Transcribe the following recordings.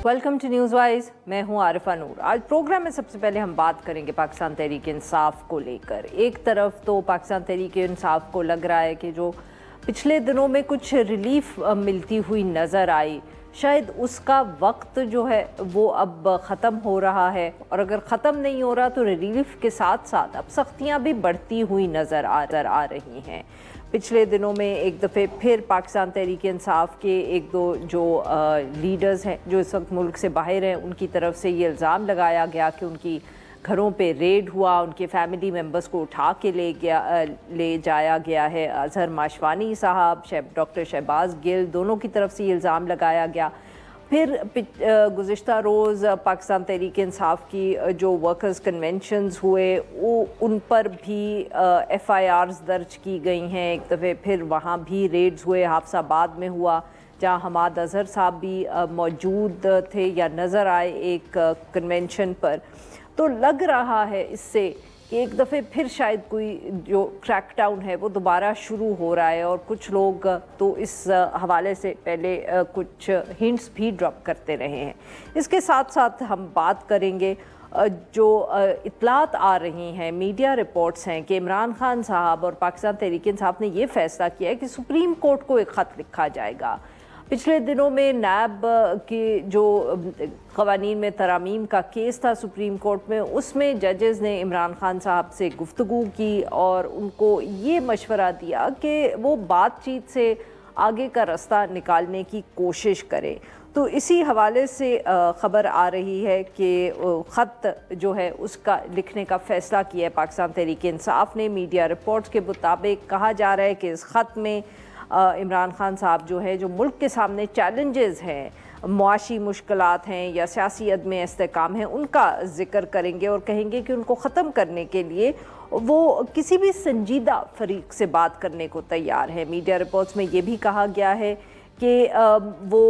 Welcome to news wise. मैं हूं आरिफा नूर। आज प्रोग्राम में सबसे पहले हम बात करेंगे पाकिस्तान तहरीक इंसाफ को लेकर। एक तरफ तो पाकिस्तान तहरीक इंसाफ को लग रहा है कि जो पिछले दिनों में कुछ रिलीफ मिलती हुई नज़र आई, शायद उसका वक्त जो है वो अब ख़त्म हो रहा है, और अगर ख़त्म नहीं हो रहा तो रिलीफ के साथ साथ अब सख्तियाँ भी बढ़ती हुई नज़र आ रही हैं। पिछले दिनों में एक दफ़े फिर पाकिस्तान तहरीक इंसाफ के एक दो जो लीडर्स हैं जो इस वक्त मुल्क से बाहर हैं, उनकी तरफ से ये इल्ज़ाम लगाया गया कि उनकी घरों पे रेड हुआ, उनके फैमिली मेंबर्स को उठा के ले जाया गया है। अजहर माशवानी साहब, डॉक्टर शहबाज गिल, दोनों की तरफ से ये इल्ज़ाम लगाया गया। फिर गुज़िश्ता रोज़ पाकिस्तान तहरीक इंसाफ की जो वर्कर्स कन्वेंशंस हुए वो उन पर भी FIRs दर्ज की गई हैं। एक दफ़े फिर वहाँ भी रेड्स हुए, हाफसाबाद में हुआ जहाँ हमाद अजहर साहब भी मौजूद थे या नज़र आए एक कन्वेंशन पर। तो लग रहा है इससे कि एक दफ़े फिर शायद कोई जो क्रैकडाउन है वो दोबारा शुरू हो रहा है, और कुछ लोग तो इस हवाले से पहले कुछ हिंट्स भी ड्रॉप करते रहे हैं। इसके साथ साथ हम बात करेंगे जो इत्तलात आ रही हैं, मीडिया रिपोर्ट्स हैं कि इमरान खान साहब और पाकिस्तान तहरीक इंसाफ ने ये फ़ैसला किया है कि सुप्रीम कोर्ट को एक ख़त लिखा जाएगा। पिछले दिनों में नैब की जो क़वानीन में तरामीम का केस था सुप्रीम कोर्ट में, उसमें जजेस ने इमरान खान साहब से गुफ्तगू की और उनको ये मशवरा दिया कि वो बातचीत से आगे का रास्ता निकालने की कोशिश करें। तो इसी हवाले से ख़बर आ रही है कि ख़त जो है उसका लिखने का फ़ैसला किया है पाकिस्तान तहरीक इंसाफ ने। मीडिया रिपोर्ट्स के मुताबिक कहा जा रहा है कि इस ख़त में इमरान खान साहब जो है जो मुल्क के सामने चैलेंजेस हैं, मुआशी मुश्किलात हैं या सियासी अदम इस्तेहकाम है, उनका ज़िक्र करेंगे और कहेंगे कि उनको ख़त्म करने के लिए वो किसी भी संजीदा फरीक से बात करने को तैयार है। मीडिया रिपोर्ट्स में ये भी कहा गया है कि वो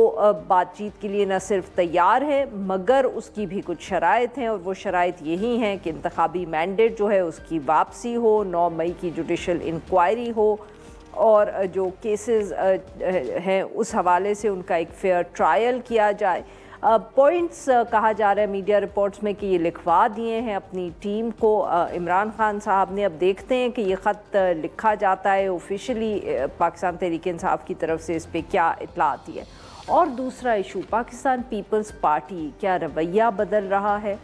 बातचीत के लिए न सिर्फ तैयार है मगर उसकी भी कुछ शराइत हैं, और वो शराइत यही हैं कि इंतखाबी मैंडेट जो है उसकी वापसी हो, 9 मई की जुडिशल इंक्वायरी हो, और जो केसेस हैं उस हवाले से उनका एक फेयर ट्रायल किया जाए। पॉइंट्स कहा जा रहा है मीडिया रिपोर्ट्स में कि ये लिखवा दिए हैं अपनी टीम को इमरान खान साहब ने। अब देखते हैं कि ये ख़त लिखा जाता है ऑफिशियली पाकिस्तान तहरीक इंसाफ की तरफ से, इस पर क्या इत्तला आती है। और दूसरा इशू, पाकिस्तान पीपल्स पार्टी क्या रवैया बदल रहा है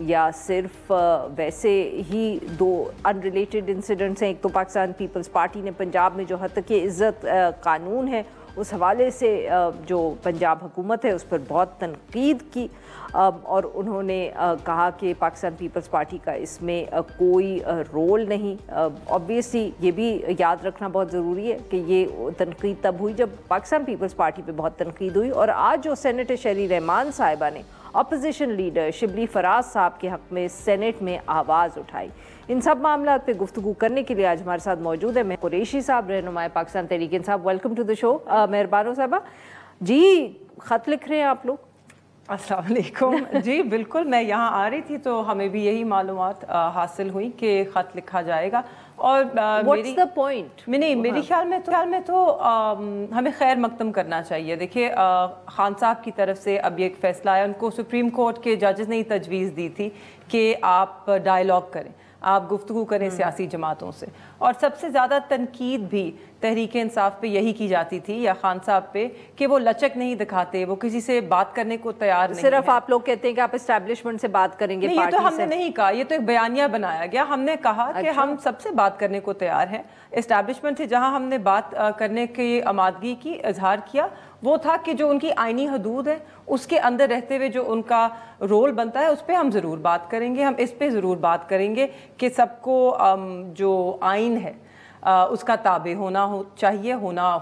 या सिर्फ वैसे ही दो अनरिलेटेड इंसिडेंट्स हैं। एक तो पाकिस्तान पीपल्स पार्टी ने पंजाब में जो हद-ए इज़्ज़त कानून है उस हवाले से जो पंजाब हुकूमत है उस पर बहुत तनकीद की, और उन्होंने कहा कि पाकिस्तान पीपल्स पार्टी का इसमें कोई रोल नहीं। ऑब्वियसली ये भी याद रखना बहुत ज़रूरी है कि ये तनकीद तब हुई जब पाकिस्तान पीपल्स पार्टी पे बहुत तनकीद हुई, और आज जो सेनेटर शहरी रहमान साहिबा ने अपोजिशन लीडर शिबली फराज साहब के हक़ में सेनेट में आवाज़ उठाई। इन सब मामलों पे गुफ्तगू करने के लिए आज हमारे साथ मौजूद है मैं कुरैशी साहब, रहनुमाए पाकिस्तान तहरीक इंसाफ। वेलकम टू द शो मेहरबानो साहबा जी। ख़त लिख रहे हैं आप लोग? अस्सलाम वालेकुम जी। बिल्कुल, मैं यहाँ आ रही थी तो हमें भी यही मालूमात हासिल हुई कि ख़त लिखा जाएगा। और What's the point? मेरे ख्याल में तो हमें खैर मकदम करना चाहिए। देखिए, खान साहब की तरफ से अब ये एक फ़ैसला आया, उनको सुप्रीम कोर्ट के जजेस ने ही तजवीज़ दी थी कि आप डायलॉग करें, आप गुफ्तगू करें सियासी जमातों से। और सबसे ज़्यादा तनकीद भी तहरीक इंसाफ पे यही की जाती थी या खान साहब पे कि वो लचक नहीं दिखाते, वो किसी से बात करने को तैयार नहीं। सिर्फ आप लोग कहते हैं कि आप एस्टैब्लिशमेंट से बात करेंगे। नहीं, ये तो हमने नहीं कहा, ये तो एक बयानिया बनाया गया। हमने कहा कि हम सबसे बात करने को तैयार हैं। एस्टैब्लिशमेंट से जहाँ हमने बात करने की आमादगी की इजहार किया वो था कि जो उनकी आइनी हदूद है उसके अंदर रहते हुए जो उनका रोल बनता है उस पर हम ज़रूर बात करेंगे। हम इस पे ज़रूर बात करेंगे कि सबको जो आइन है उसका ताबे होना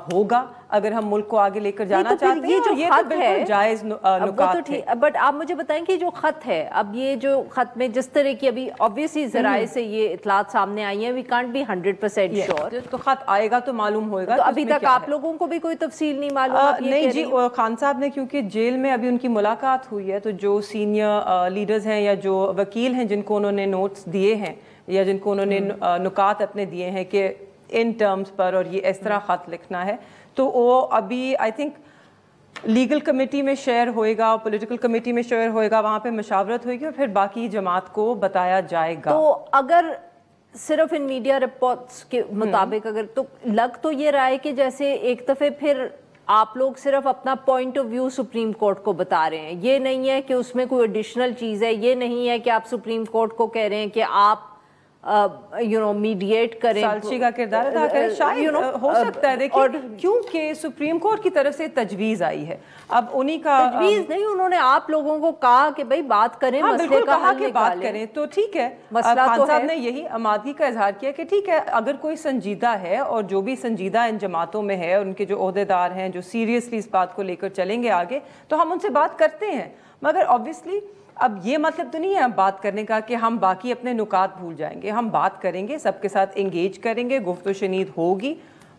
होगा अगर हम मुल्क को आगे लेकर जाना चाहते हैं। ये तो बिल्कुल जायज़ नुकात है। बट आप मुझे बताएं कि जो खत है, अब ये जो खत में जिस तरह की अभी ऑब्वियसली ज़राए से ये इत्तलात सामने आई हैं, वी कांट बी 100% श्योर। तो खत आएगा तो मालूम होगा। तो अभी तक आप लोगों को भी कोई तफसील नहीं मालूम? नहीं जी, खान साहब ने क्योंकि जेल में अभी उनकी मुलाकात हुई है तो जो सीनियर लीडर्स हैं या जो वकील हैं जिनको उन्होंने नोट्स दिए हैं या जिनको उन्होंने नुकात अपने दिए हैं कि इन टर्म्स पर और ये इस तरह ख़त लिखना है, तो वो अभी आई थिंक लीगल कमेटी में शेयर होएगा, पॉलिटिकल कमेटी में शेयर होएगा, वहाँ पे मशावरत होएगी और फिर बाकी जमात को बताया जाएगा। तो अगर सिर्फ इन मीडिया रिपोर्ट्स के मुताबिक अगर तो लग तो ये रहा है कि जैसे एक दफे फिर आप लोग सिर्फ अपना point of view supreme court को बता रहे हैं, ये नहीं है कि उसमें कोई एडिशनल चीज है, ये नहीं है कि आप सुप्रीम कोर्ट को कह रहे हैं कि आप मीडिएट करें, सालची का किरदार अदा करें, शायद हो सकता है। देखिए, क्योंकि सुप्रीम कोर्ट की तरफ से तजवीज आई है, अब उन्हीं का तजवीज नहीं, उन्होंने आप लोगों को कहा कि भाई बात करें, हाँ, मसले का कहा हल कि बात करें, तो ठीक है। खान साहब ने यही आमादगी का इजहार किया कि ठीक है, अगर कोई संजीदा है और जो भी संजीदा इन जमातों में है, उनके जो ओहदेदार हैं जो सीरियसली इस बात को लेकर चलेंगे आगे, तो हम उनसे बात करते हैं। मगर ऑब्वियसली अब ये मतलब तो नहीं है बात करने का कि हम बाकी अपने नुकात भूल जाएंगे। हम बात करेंगे, सबके साथ एंगेज करेंगे, गुफ्तगू शनीद होगी,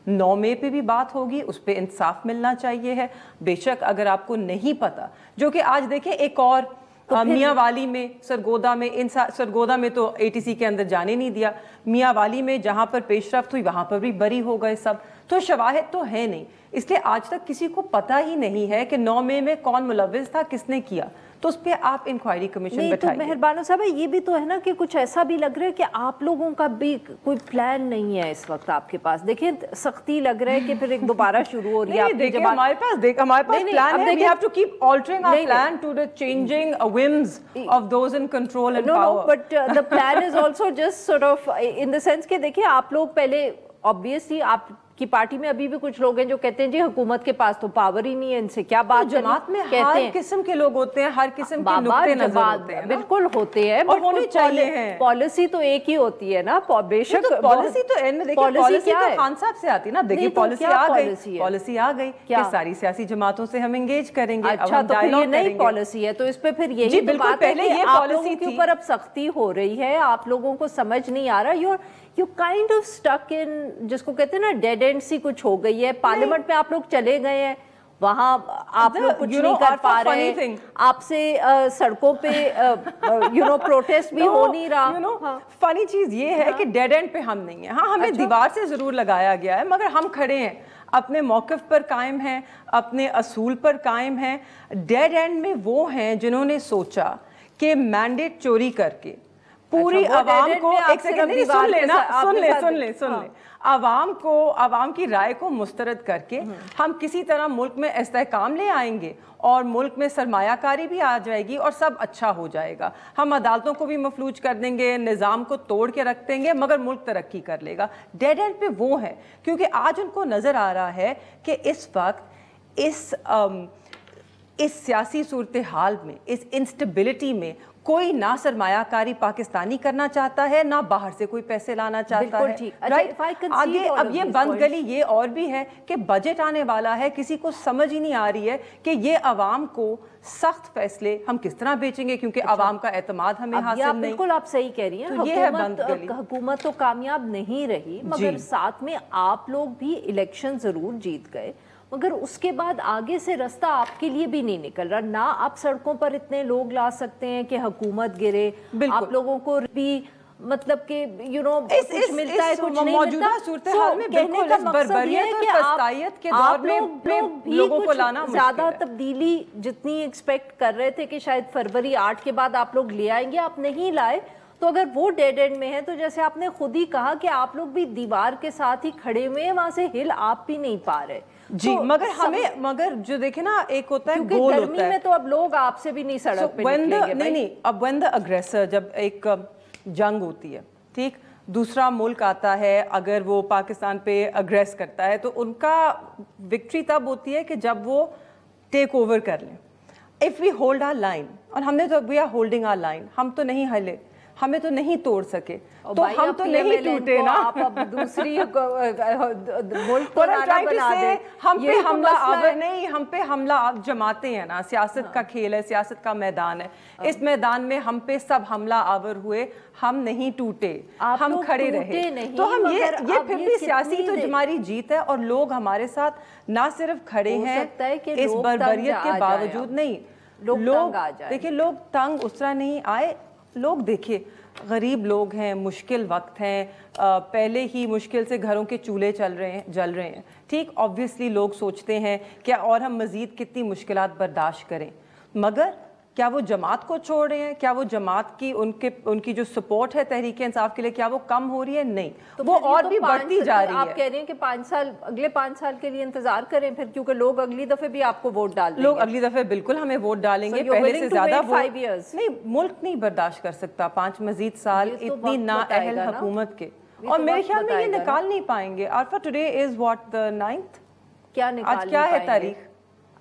9 मई पे भी बात होगी, उस पर इंसाफ मिलना चाहिए है। बेशक अगर आपको नहीं पता, जो कि आज देखें एक और मियाँ वाली में, सरगोदा में, सरगोदा में तो ATC के अंदर जाने नहीं दिया, मियाँ वाली में जहाँ पर पेशरफ्त हुई वहाँ पर भी बरी हो गए सब, तो शवाहिद तो है नहीं, इसलिए आज तक किसी को पता ही नहीं है कि 9 मई में कौन मुलव्विस था, किसने किया, तो उस पर आप इंक्वायरी कमीशन बैठाइए। तो मेहरबान साहब, ये भी तो है ना कि कुछ ऐसा भी लग रहा है कि आप लोगों का भी कोई प्लान नहीं है इस वक्त आपके पास। देखिए, सख्ती लग रहा है कि फिर एक दोबारा शुरू हो रही है। देखिए, हमारे पास प्लान है, we have to keep altering our plan to the changing whims of those in control and power. No, but the plan is also just sort of in the sense कि देखिए, आप लोग पहले ऑब्वियसली आपकी party में अभी भी कुछ लोग हैं जो कहते हैं जी हुकूमत के पास तो पावर ही नहीं है, इनसे क्या बात। जमात में हर किस्म के लोग होते हैं, हर किस्म के नुक्ते नजर होते हैं, बिल्कुल होते हैं, और होने चाहिए हैं। पॉलिसी तो एक ही होती है ना, बेशक पॉलिसी तो एंड में देखिए, पॉलिसी तो खान साहब से आती है ना। देखिए, पॉलिसी आ गई कि सारी सियासी जमातों से हम एंगेज करेंगे। अच्छा, तो फिर ये नई पॉलिसी है, तो इस पे फिर यही बात है कि आप लोगों के ऊपर अब सख्ती हो रही है, आप लोगों को समझ नहीं आ रहा, you kind of stuck in, जिसको कहते हैं ना डेड एंड सी कुछ हो गई है। पार्लियामेंट में आप लोग चले गए हैं, वहां आप लोग कुछ नहीं कर पा रहे हैं, आपसे सड़कों पे प्रोटेस्ट भी हो नहीं रहा। फनी चीज ये है कि डेड एंड पे हम नहीं है। हाँ, हमें दीवार से जरूर लगाया गया है, मगर हम खड़े हैं, अपने मौक़िफ़ पर कायम हैं, अपने असूल पर कायम हैं। डेड एंड में वो हैं जिन्होंने सोचा कि मैंडेट चोरी करके पूरी आवाम को, एक सेकंड सुन ले, आवाम की राय को मुस्तरद करके हम किसी तरह मुल्क में इस्तेहकाम ले आएंगे और मुल्क में सरमायाकारी भी आ जाएगी और सब अच्छा हो जाएगा। हम अदालतों को भी मफलूज कर देंगे, निज़ाम को तोड़ के रख देंगे, मगर मुल्क तरक्की कर लेगा। डेड एंड पे वो है, क्योंकि आज उनको नज़र आ रहा है कि इस वक्त इस सियासी सूरत हाल में, इस इंस्टेबिलिटी में कोई ना सरमायाकारी पाकिस्तानी करना चाहता है, ना बाहर से कोई पैसे लाना चाहता है। राइट, आगे अब ये बंद गली ये और भी है कि बजट आने वाला है, किसी को समझ ही नहीं आ रही है कि ये आवाम को सख्त फैसले हम किस तरह बेचेंगे, क्योंकि आवाम का एतमाद हमें हासिल नहीं। बिल्कुल आप सही कह रही हैं, तो ये है बंद गली। हुकूमत तो कामयाब नहीं रही, मगर साथ में आप लोग भी इलेक्शन जरूर जीत गए, मगर उसके बाद आगे से रास्ता आपके लिए भी नहीं निकल रहा। ना आप सड़कों पर इतने लोग ला सकते हैं कि हुकूमत गिरे, आप लोगों को भी मतलब कि कुछ मिलता है, कुछ नहीं मौजूदा सूरत हाल में बिल्कुल इस बर्बरियत और फस्तायत के दौर में लोगों को लाना मुश्किल है। ज्यादा तब्दीली जितनी एक्सपेक्ट कर रहे थे कि शायद फरवरी 8 के बाद आप लोग ले आएंगे, आप नहीं लाए। तो अगर वो डेड एंड में है, तो जैसे आपने खुद ही कहा कि आप लोग भी दीवार के साथ ही खड़े हुए हैं, वहां से हिल आप भी नहीं पा रहे जी। तो मगर जो देखे ना, एक होता है गोल गर्मी होता है में, तो अब लोग आपसे भी नहीं सड़क पे निकलेंगे। नहीं, अब व्हेन द अग्रेसर, जब एक जंग होती है, ठीक, दूसरा मुल्क आता है, अगर वो पाकिस्तान पे अग्रेस करता है, तो उनका विक्ट्री तब होती है कि जब वो टेक ओवर कर लें। If we hold our line, और हमने तो we are holding our line, हम तो नहीं हिले, हमें तो नहीं तोड़ सके, तो हम तो नहीं टूटे ना। आप अब दूसरी मुल्क को हम पे हमला आवर नहीं, हम पे हमला आप जमाते हैं ना। सियासत का खेल है, सियासत का मैदान है, इस मैदान में हम पे सब हमला आवर हुए, हम नहीं टूटे, हम खड़े रहे। तो हम ये फिर भी सियासी तो हमारी जीत है, और लोग हमारे साथ ना सिर्फ खड़े हैं इस बर्बरियत के बावजूद, नहीं, लोग देखिए, लोग तंग उस तरह नहीं आए। लोग देखिए, غریب لوگ ہیں, مشکل وقت ہیں, پہلے ہی مشکل سے گھروں کے چولہے جل رہے ہیں. ٹھیک, آبویسلی لوگ سوچتے ہیں کہ اور ہم مزید کتنی مشکلات برداشت کریں, مگر کیا وہ جماعت کو چھوڑ رہے ہیں؟ کیا وہ جماعت کی ان کی جو سپورٹ ہے تحریک انصاف کے لیے, کیا وہ کم ہو رہی ہے؟ نہیں, وہ اور بھی بڑھتی جا رہی ہے. آپ کہہ رہے ہیں کہ 5 سال, اگلے 5 سال کے لیے انتظار کریں پھر, کیونکہ لوگ اگلی دفعہ بھی آپ کو ووٹ ڈال دیں گے. لوگ اگلی دفعہ بالکل ہمیں ووٹ ڈالیں گے, پہلے سے زیادہ. نہیں, ملک نہیں برداشت کر سکتا 5 مزید سال اتنی نااہل حکومت کے, اور میرے خیال میں یہ نکال نہیں پائیں گے. Arifa, today is what the 9th, کیا نکال, آج کیا ہے تاریخ؟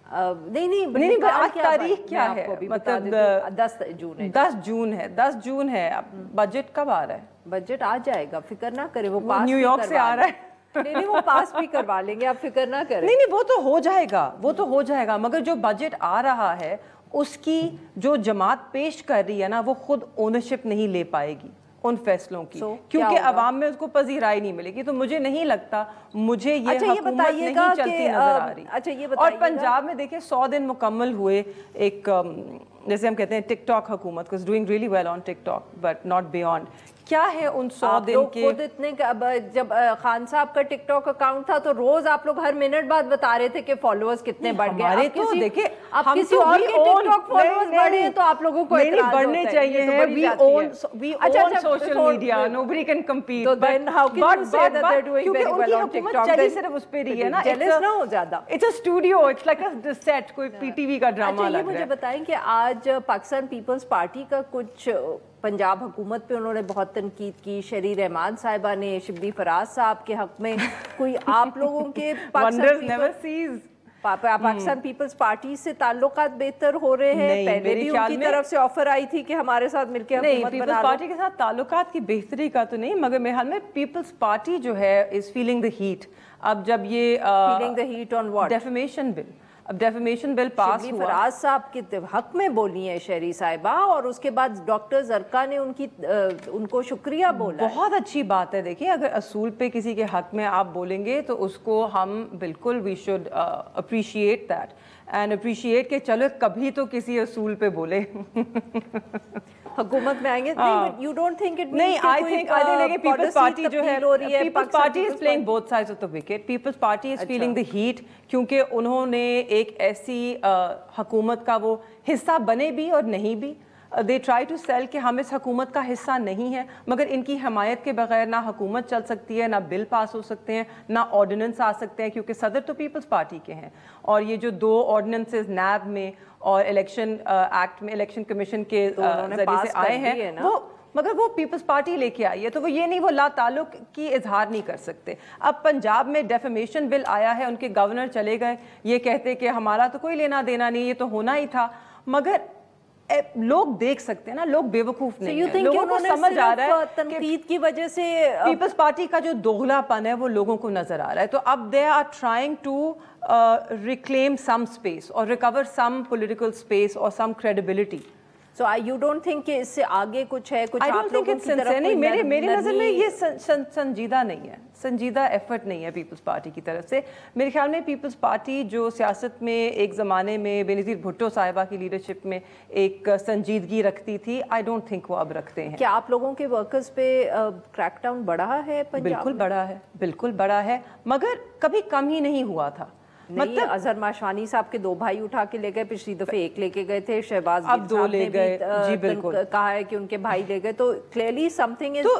نہیں, آج تاریخ کیا ہے؟ مطلب 10 جون ہے. 10 جون ہے. بجٹ کب آ رہا ہے؟ بجٹ آ جائے گا, فکر نہ کریں, وہ پاس نیو یارک سے آ رہا ہے. نہیں, وہ پاس بھی کروا لیں گے, آپ فکر نہ کریں. نہیں, وہ تو ہو جائے گا, مگر جو بجٹ آ رہا ہے اس کی جو جماعت پیش کر رہی ہے نا, وہ خود اونرشپ نہیں لے پائے گی ان فیصلوں کی, کیونکہ عوام میں اس کو پذیرائی نہیں ملے گی. تو مجھے نہیں لگتا, مجھے یہ حکومت نہیں چلتی نظر آ رہی. اور پنجاب میں دیکھیں 100 دن مکمل ہوئے, ایک جیسے ہم کہتے ہیں ٹک ٹاک حکومت was doing really well on TikTok but not beyond. کیا ہے ان 100 دن کے؟ خود اتنے, جب خان صاحب کا ٹک ٹاک اکاؤنٹ تھا تو روز آپ لوگ ہر منٹ بعد بتا رہے تھے کہ فالوورز کتنے بڑھ گئے. ہمارے تو دیکھیں, اب کسی اور کے ٹک ٹاک فالوورز بڑھے ہیں تو آپ لوگوں کو اعتراض بڑھنے چاہیے. we own social media, nobody can compete. So then how can you say that they're doing very well on TikTok? چلی صرف اس پہ رہی ہے نا, jealous نہ ہو زیادہ. It's a studio, it's like a set, کوئی پی ٹی وی کا ڈرامہ لگ رہا ہے. اچھا, یہ مجھے بتائیں کہ آج پاکستان پیپلز پارٹی کا کچھ پنجاب حکومت پہ انہوں نے بہت تنقید کی. شری رحمان صاحبہ نے شبلی فراز صاحب کے حق میں کوئی آپ لوگوں کے پاکستان پیپلز پارٹی سے تعلقات بہتر ہو رہے ہیں؟ پہلے بھی ان کی طرف سے آفر آئی تھی کہ ہمارے ساتھ مل کے حکومت بنا لو. پیپلز پارٹی کے ساتھ تعلقات کی بہتری کا تو نہیں, مگر میرے حال میں پیپلز پارٹی جو ہے is feeling the heat. اب جب یہ feeling the heat on what? defamation bill, اب ڈیفیمیشن بل پاس ہوا. شبلی فراز صاحب کے حق میں بولی ہیں شہری صاحبہ, اور اس کے بعد ڈاکٹر زرقا نے ان کو شکریہ بولا. بہت اچھی بات ہے. دیکھیں, اگر اصول پہ کسی کے حق میں آپ بولیں گے تو اس کو ہم بالکل we should appreciate that and appreciate کہ چلو کبھی تو کسی اصول پہ بولے. حکومت میں آئیں گے. You don't think it means نہیں, I think پیپلز پارٹی جو ہے, Peoples Party is playing both sides of the wicket. Peoples Party is feeling the heat, کیونکہ انہوں نے ایک ایسی حکومت کا وہ حصہ بنے بھی اور نہیں بھی. They try to sell کہ ہم اس حکومت کا حصہ نہیں ہیں, مگر ان کی حمایت کے بغیر نہ حکومت چل سکتی ہے, نہ بل پاس ہو سکتے ہیں, نہ آرڈیننس آ سکتے ہیں, کیونکہ صدر تو پیپلز پارٹی کے ہیں. اور یہ جو 2 آرڈیننسز نیب میں اور الیکشن ایکٹ میں, الیکشن کمیشن کے ذریعے سے آئے ہیں, وہ مگر وہ پیپلز پارٹی لے کے آئی ہے, تو وہ یہ نہیں, وہ لا تعلق کی اظہار نہیں کر سکتے. اب پنجاب میں ڈیفیمیشن بل آیا ہے, ان کے گورنر چلے گئے, یہ کہتے کہ ہمارا تو کوئی لینا دینا نہیں, یہ تو ہونا ہی تھا. مگر لوگ دیکھ سکتے ہیں نا, لوگ بیوقوف نہیں ہیں. لوگوں کو سمجھ آ رہا ہے تنقید کی وجہ سے پیپلز پارٹی کا جو دوغلا پن ہے وہ لوگوں کو نظر آ رہا ہے. تو اب they are trying to reclaim some space or recover some political space or some credibility. So you don't think کہ اس سے آگے کچھ ہے, کچھ I don't think it's sincere. نہیں, میری نظر میں یہ سنجیدہ نہیں ہے, سنجیدہ ایفرٹ نہیں ہے پیپلز پارٹی کی طرف سے. میرے خیال میں پیپلز پارٹی جو سیاست میں ایک زمانے میں بینظیر بھٹو صاحبہ کی لیڈرشپ میں ایک سنجیدگی رکھتی تھی, I don't think وہ اب رکھتے ہیں. کیا آپ لوگوں کے ورکرز پہ کریک ڈاؤن بڑھا ہے پنجاب؟ بالکل بڑھا ہے, بالکل بڑھا ہے, مگر کبھی کم ہی نہیں ہوا تھا. مطلب اظہر ماشوانی صاحب کے 2 بھائی اٹھا کے لے گئے, پچھلی دفعہ 1 لے کے گئے تھے, شہباز اب 2 لے گئے. جی بالکل, کہا ہے کہ ان کے بھائی لے گئے, تو کلیئرلی سم تھنگ از. تو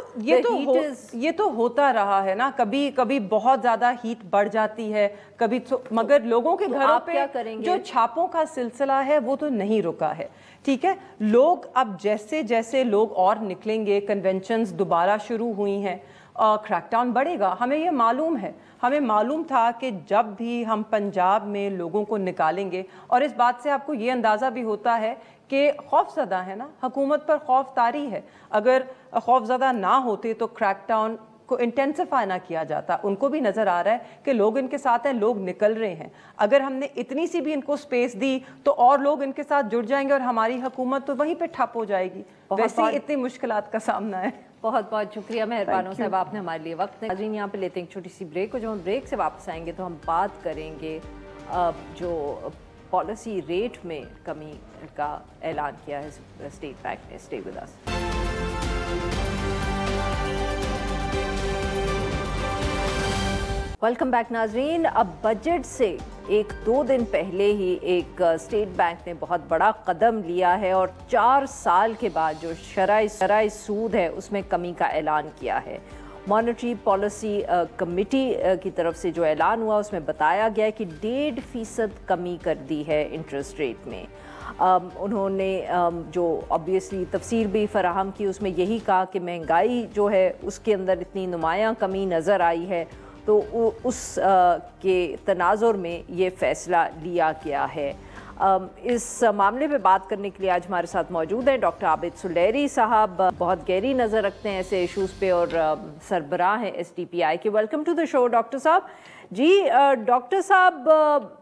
یہ تو ہوتا رہا ہے نا, کبھی کبھی بہت زیادہ ہیٹ بڑھ جاتی ہے, کبھی مگر لوگوں کے گھروں پہ جو چھاپوں کا سلسلہ ہے وہ تو نہیں رکا ہے. ٹھیک ہے, لوگ اب جیسے جیسے لوگ اور نکلیں گے, کنونشنز دوبارہ شروع ہوئی ہیں, کریک ڈاؤن بڑھے گا. ہمیں یہ معلوم ہے, ہمیں معلوم تھا کہ جب بھی ہم پنجاب میں لوگوں کو نکالیں گے, اور اس بات سے آپ کو یہ اندازہ بھی ہوتا ہے کہ خوف زدہ ہے نا, حکومت پر خوف طاری ہے. اگر خوف زدہ نہ ہوتے تو کریک ڈاؤن کو انٹینسیفائی نہ کیا جاتا. ان کو بھی نظر آ رہا ہے کہ لوگ ان کے ساتھ ہیں, لوگ نکل رہے ہیں. اگر ہم نے اتنی سی بھی ان کو سپیس دی تو اور لوگ ان کے ساتھ جڑ جائیں گے اور ہماری حکومت تو وہیں پہ ٹھپ ہو جائے گی. ویسے ہی اتنی مشکلات کا سامنا ہے. بہت بہت شکریہ مہربانوں صاحب, آپ نے ہمارے لیے وقت. ناظرین, یہاں پہ لیتے ہیں ایک چھوٹی سی بریک, اور جب ہم بریک سے واپس آئیں گے تو ہم بات کریں گے جو پالیسی ریٹ میں کمی کا اعلان کیا ہے اسٹیٹ بینک نے. Stay with us. Welcome back नाजरीन। अब बजट से 1-2 दिन पहले ही एक स्टेट बैंक ने बहुत बड़ा कदम लिया है और 4 साल के बाद जो शरई सूद है उसमें कमी का ऐलान किया है। मॉनेटरी पॉलिसी कमेटी की तरफ से जो ऐलान हुआ उसमें बताया गया है कि 1.5% कमी कर दी है इंटरेस्ट रेट में। उन्होंने जो ऑब्वियसली तफसीर भी फराहम की, उसमें यही कहा कि महंगाई जो है उसके अंदर इतनी नुमायां कमी नज़र आई है, तो उस के तनाजुर में ये फ़ैसला लिया गया है। इस मामले पे बात करने के लिए आज हमारे साथ मौजूद हैं डॉक्टर आबिद सुलेरी साहब। बहुत गहरी नज़र रखते हैं ऐसे इशूज़ पे और सरबराह हैं SDPI के। Welcome to the show doctor साहब। जी डॉक्टर साहब,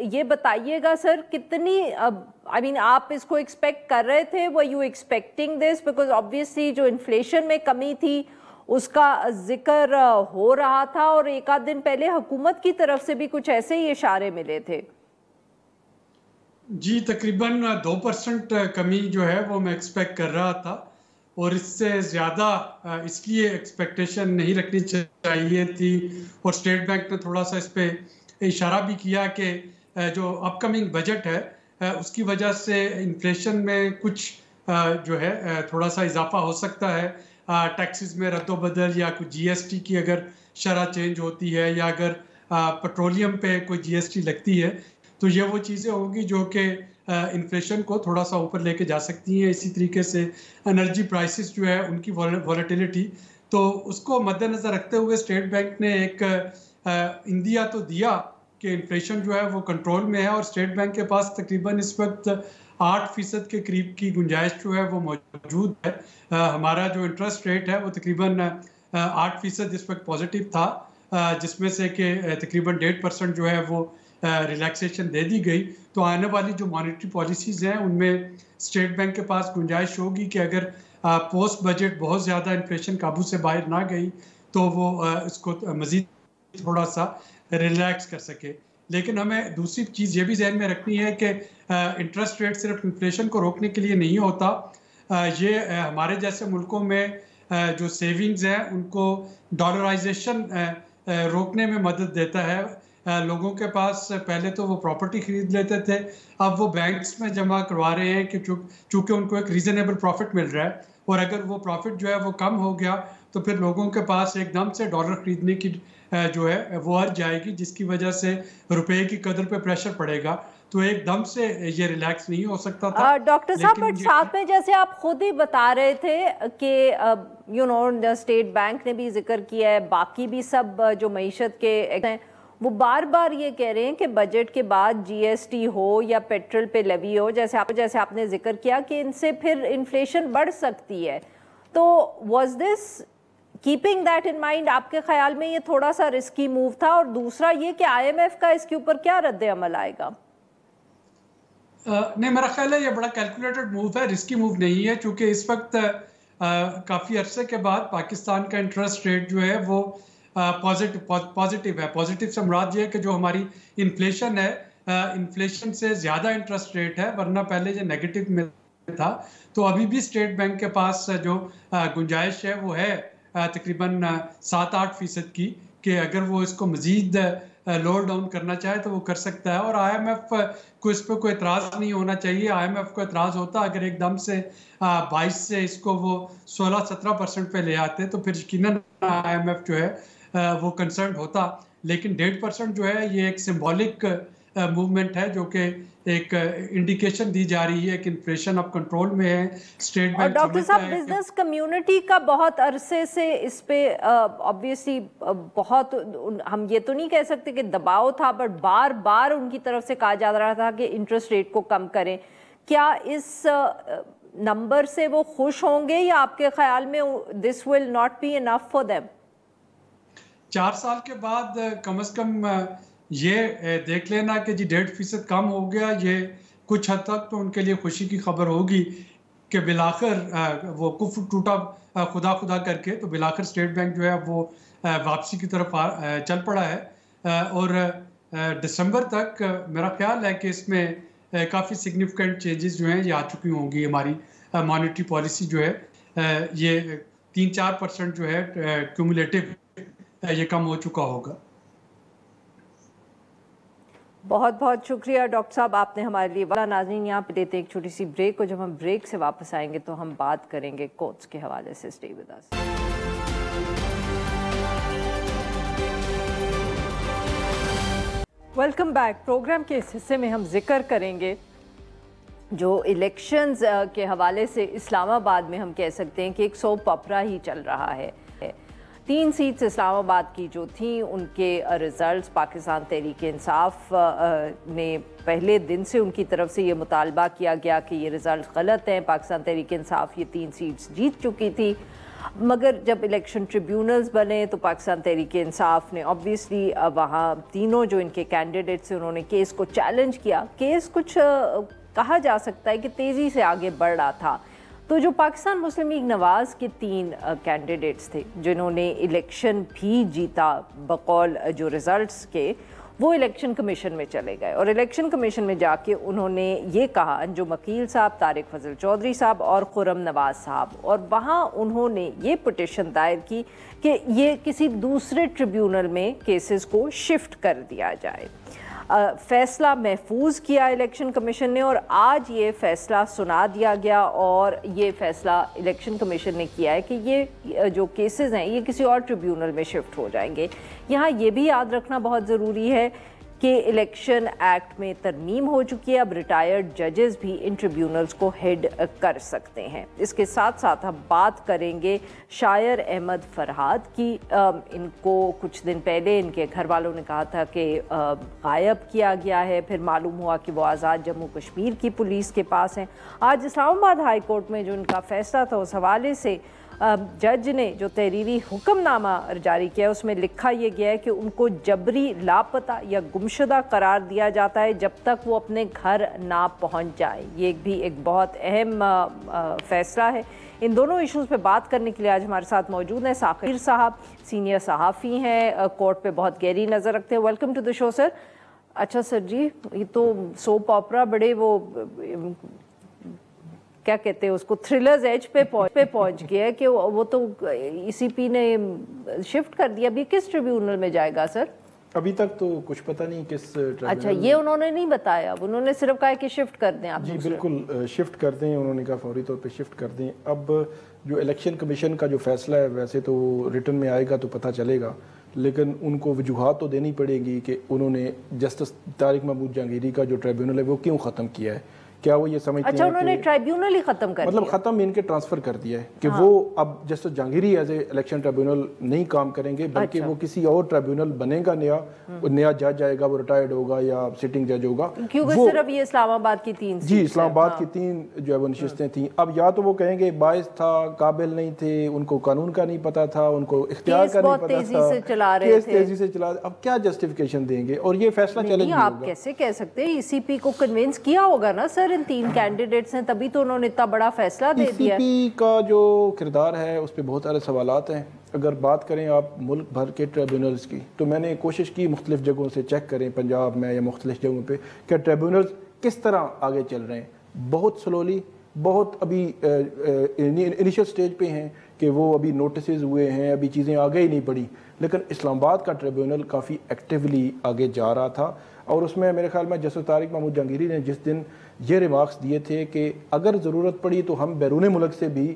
ये बताइएगा सर, कितनी आई मीन आप इसको एक्सपेक्ट कर रहे थे? Were you expecting this? Because obviously जो इन्फ्लेशन में कमी थी उसका जिक्र हो रहा था और एक आध दिन पहले हुकूमत की तरफ से भी कुछ ऐसे ही इशारे मिले थे। जी, तकरीबन 2% कमी जो है वो मैं एक्सपेक्ट कर रहा था और इससे ज़्यादा इसलिए एक्सपेक्टेशन नहीं रखनी चाहिए थी। और स्टेट बैंक ने थोड़ा सा इस पे इशारा भी किया कि जो अपकमिंग बजट है उसकी वजह से इन्फ्लेशन में कुछ जो है थोड़ा सा इजाफा हो सकता है। टैक्सेस में रद्दोबदल या कुछ GST की अगर शरह चेंज होती है या अगर पेट्रोलियम पे कोई GST लगती है तो ये वो चीज़ें होंगी जो कि इन्फ्लेशन को थोड़ा सा ऊपर लेके जा सकती हैं। इसी तरीके से एनर्जी प्राइसेस जो है उनकी वॉलेटिलिटी, तो उसको मद्देनज़र रखते हुए स्टेट बैंक ने एक इंदिया तो दिया कि इन्फ्लेशन जो है वो कंट्रोल में है और स्टेट बैंक के पास तकरीबन इस वक्त 8% के करीब की गुंजाइश जो है वो मौजूद है। हमारा जो इंटरेस्ट रेट है वो तकरीबन 8% इस वक्त पॉजिटिव था, जिसमें से कि तकरीबन 1.5% जो है वो रिलैक्सेशन दे दी गई। तो आने वाली जो मॉनेटरी पॉलिसीज़ हैं उनमें स्टेट बैंक के पास गुंजाइश होगी कि अगर पोस्ट बजट बहुत ज़्यादा इन्फ्लेशन काबू से बाहर ना गई तो वो इसको मज़ीद थोड़ा सा रिलैक्स कर सके। लेकिन हमें दूसरी चीज़ ये भी जहन में रखनी है कि इंटरेस्ट रेट सिर्फ इन्फ्लेशन को रोकने के लिए नहीं होता। ये हमारे जैसे मुल्कों में जो सेविंग्स हैं उनको डॉलराइजेशन रोकने में मदद देता है। लोगों के पास पहले तो वो प्रॉपर्टी खरीद लेते थे, अब वो बैंक्स में जमा करवा रहे हैं कि चूँकि उनको एक रीज़नेबल प्रॉफिट मिल रहा है और अगर वो प्रॉफिट जो है वो कम हो गया तो फिर लोगों के पास एकदम से डॉलर खरीदने की जो है वो आ जाएगी, जिसकी वजह से रुपए की कदर पे प्रेशर पड़ेगा। तो एकदम से ये रिलैक्स नहीं हो सकता था। डॉक्टर साहब, बट साथ में जैसे आप खुद ही बता रहे थे कि यू नो स्टेट बैंक ने भी जिक्र किया है, बाकी भी सब जो मईशत के वो बार बार ये कह रहे हैं कि बजट के बाद GST हो या पेट्रोल पे लेवी हो, जैसे आपने जिक्र किया कि इनसे फिर इन्फ्लेशन बढ़ सकती है। तो was this keeping that in mind, आपके ख्याल में ये थोड़ा सा रिस्की मूव था? और दूसरा ये कि IMF का इसके ऊपर क्या रद्द अमल आएगा? नहीं, मेरा ख्याल है ये बड़ा कैलकुलेटेड मूव है, रिस्की मूव नहीं है, क्योंकि इस वक्त काफ़ी अरसे के बाद पाकिस्तान का इंटरेस्ट रेट जो है वो पॉजिटिव है। पॉजिटिव से मुराद ये है कि जो हमारी इन्फ्लेशन है, इन्फ्लेशन से ज़्यादा इंटरेस्ट रेट है, वरना पहले ये नेगेटिव में था। तो अभी भी स्टेट बैंक के पास जो गुंजाइश है वो है तकरीबन 7-8% की, कि अगर वो इसको मज़ीद लोअर डाउन करना चाहे तो वो कर सकता है। और IMF को इस पर कोई एतराज़ नहीं होना चाहिए। IMF को एतराज़ होता अगर एकदम से 22 से इसको वो 16-17% पे ले आते तो फिर यकीनन IMF जो है वो कंसर्न होता। लेकिन 1.5% जो है ये एक सिंबॉलिक मूवमेंट है जो कि एक इंडिकेशन दी जा रही है कि इन्फ्लेशन अब कंट्रोल में है। स्टेट बैंक डॉक्टर साहब, बिजनेस कम्युनिटी का बहुत अरसे से इस पे ऑब्वियसली बहुत, हम ये तो नहीं कह सकते कि दबाव था, बट बार बार उनकी तरफ से कहा जा रहा था कि इंटरेस्ट रेट को कम करें। क्या इस नंबर से वो खुश होंगे या आपके ख्याल में this will not be enough for them? 4 साल के बाद कम से कम ये देख लेना कि जी 1.5% कम हो गया, ये कुछ हद तक तो उनके लिए खुशी की खबर होगी कि बिलाखिर वो कुफ्र टूटा खुदा खुदा करके, तो बिलाखिर स्टेट बैंक जो है वो वापसी की तरफ चल पड़ा है। और दिसंबर तक मेरा ख्याल है कि इसमें काफ़ी सिग्निफिकेंट चेंजेस जो हैं ये आ चुकी होंगी। हमारी मॉनेटरी पॉलिसी जो है ये 3-4% जो है क्यूमुलेटिव ये कम हो चुका होगा। बहुत बहुत शुक्रिया डॉक्टर साहब, आपने हमारे लिए वाला। नाज़रीन, यहाँ पे लेते हैं एक छोटी सी ब्रेक, और जब हम ब्रेक से वापस आएंगे तो हम बात करेंगे कोर्ट्स के हवाले से। Stay with us. Welcome back. Programme के इस हिस्से में हम जिक्र करेंगे जो इलेक्शंस के हवाले से इस्लामाबाद में हम कह सकते हैं कि एक सोप ऑपरा ही चल रहा है। 3 सीट्स इस्लामाबाद की जो थी उनके रिज़ल्ट्स पाकिस्तान तहरीक इंसाफ ने पहले दिन से उनकी तरफ से ये मुतालबा किया गया कि ये रिज़ल्ट गलत हैं। पाकिस्तान तहरीक इंसाफ ये 3 सीट्स जीत चुकी थी, मगर जब इलेक्शन ट्रिब्यूनल्स बने तो पाकिस्तान तहरीक इंसाफ ने ऑब्वियसली वहाँ तीनों जो इनके कैंडिडेट्स थे उन्होंने केस को चैलेंज किया। केस कुछ कहा जा सकता है कि तेज़ी से आगे बढ़ रहा था। तो जो पाकिस्तान मुस्लिम लीग नवाज़ के 3 कैंडिडेट्स थे जिन्होंने इलेक्शन भी जीता बकौल जो रिज़ल्ट्स के, वो इलेक्शन कमीशन में चले गए और इलेक्शन कमीशन में जाके उन्होंने ये कहा, अंजुम अकील साहब, तारिक फजल चौधरी साहब और खुर्रम नवाज साहब, और वहाँ उन्होंने ये पिटिशन दायर की कि ये किसी दूसरे ट्रिब्यूनल में केसेस को शिफ्ट कर दिया जाए। फ़ैसला महफूज किया इलेक्शन कमीशन ने और आज ये फ़ैसला सुना दिया गया और ये फ़ैसला इलेक्शन कमीशन ने किया है कि ये जो केसेस हैं ये किसी और ट्रिब्यूनल में शिफ्ट हो जाएंगे। यहाँ ये भी याद रखना बहुत ज़रूरी है कि इलेक्शन एक्ट में तरमीम हो चुकी है, अब रिटायर्ड जजेस भी इन ट्रिब्यूनल्स को हेड कर सकते हैं। इसके साथ साथ हम बात करेंगे शायर अहमद फरहाद की। इनको कुछ दिन पहले इनके घर वालों ने कहा था कि गायब किया गया है, फिर मालूम हुआ कि वो आज़ाद जम्मू कश्मीर की पुलिस के पास हैं। आज इस्लामाबाद हाई कोर्ट में जो इनका फ़ैसला था उस हवाले से जज ने जो तहरीरी हुक्मनामा जारी किया है उसमें लिखा यह गया है कि उनको जबरी लापता या गुमशुदा करार दिया जाता है जब तक वो अपने घर ना पहुंच जाए। ये भी एक बहुत अहम फ़ैसला है। इन दोनों इश्यूज़ पे बात करने के लिए आज हमारे साथ मौजूद हैं साकिर साहब, सीनियर सहाफ़ी हैं, कोर्ट पे बहुत गहरी नज़र रखते हैं। Welcome to the show sir. अच्छा सर जी, ये तो सोप ऑपरा बड़े वो क्या कहते हैं उसको, थ्रिलर्स एज पे पहुंच गया है कि वो तो ईसीपी ने शिफ्ट कर दिया। अभी किस ट्रिब्यूनल में जाएगा सर? अभी तक तो कुछ पता नहीं किस ट्रिब्यूनल। अच्छा, ये उन्होंने नहीं बताया, उन्होंने सिर्फ कहा कि शिफ्ट कर दें आप। जी बिल्कुल, शिफ्ट कर दें, उन्होंने कहा फौरी तौर पे शिफ्ट कर दें। अब जो इलेक्शन कमीशन का जो फैसला है वैसे तो रिटर्न में आएगा तो पता चलेगा, लेकिन उनको वजूहात तो देनी पड़ेगी कि उन्होंने जस्टिस तारिक महमूद जहांगीरी का जो ट्रिब्यूनल है वो क्यों ख़त्म किया है। क्या वो ये समझते हैं? अच्छा, उन्होंने ट्राइब्यूनल ही खत्म कर मतलब खत्म इनके ट्रांसफर कर दिया है कि वो अब justice Jahangiri as a election tribunal नहीं काम करेंगे, बल्कि वो किसी और ट्रिब्यूनल बनेगा, नया जज आएगा, वो रिटायर्ड होगा या सिटिंग जज होगा। क्योंकि सिर्फ ये इस्लामाबाद की 3 जी इस्लामाबाद की 3 जो है वो नशिस्तें थी। अब या तो वो कहेंगे बाइस था, काबिल नहीं थे, उनको कानून का नहीं पता था, उनको इख्तियार का नहीं पता था, केस तेजी से चला। अब क्या जस्टिफिकेशन देंगे? और ये फैसला चैलेंज होगा। आप कैसे कह सकते हैं? ईसीपी को कन्विंस किया होगा ना सर, इन 3 कैंडिडेट्स हैं, तभी तो उन्होंने इतना बड़ा फैसला दे दिया। ईसीपी का जो किरदार है उस पर बहुत सारे सवालात हैं। अगर बात करें आप मुल्क भर के ट्रिब्यूनल्स की, तो मैंने कोशिश की मुख्तलिफ जगहों से चेक करें, पंजाब में या मुख्तलिफ जगहों पे, कि ट्रिब्यूनल्स किस तरह आगे चल रहे हैं। बहुत स्लोली, बहुत अभी इनिशियल स्टेज पे हैं कि वो अभी नोटिस हुए हैं, अभी चीज़ें आगे ही नहीं बढ़ी। लेकिन इस्लामाबाद का ट्रिब्यूनल काफ़ी एक्टिवली आगे जा रहा था और उसमें मेरे ख्याल में जस्टिस तारिक महमूद जहांगीरी ने जिस दिन ये रिमार्क्स दिए थे कि अगर ज़रूरत पड़ी तो हम बैरून मुल्क से भी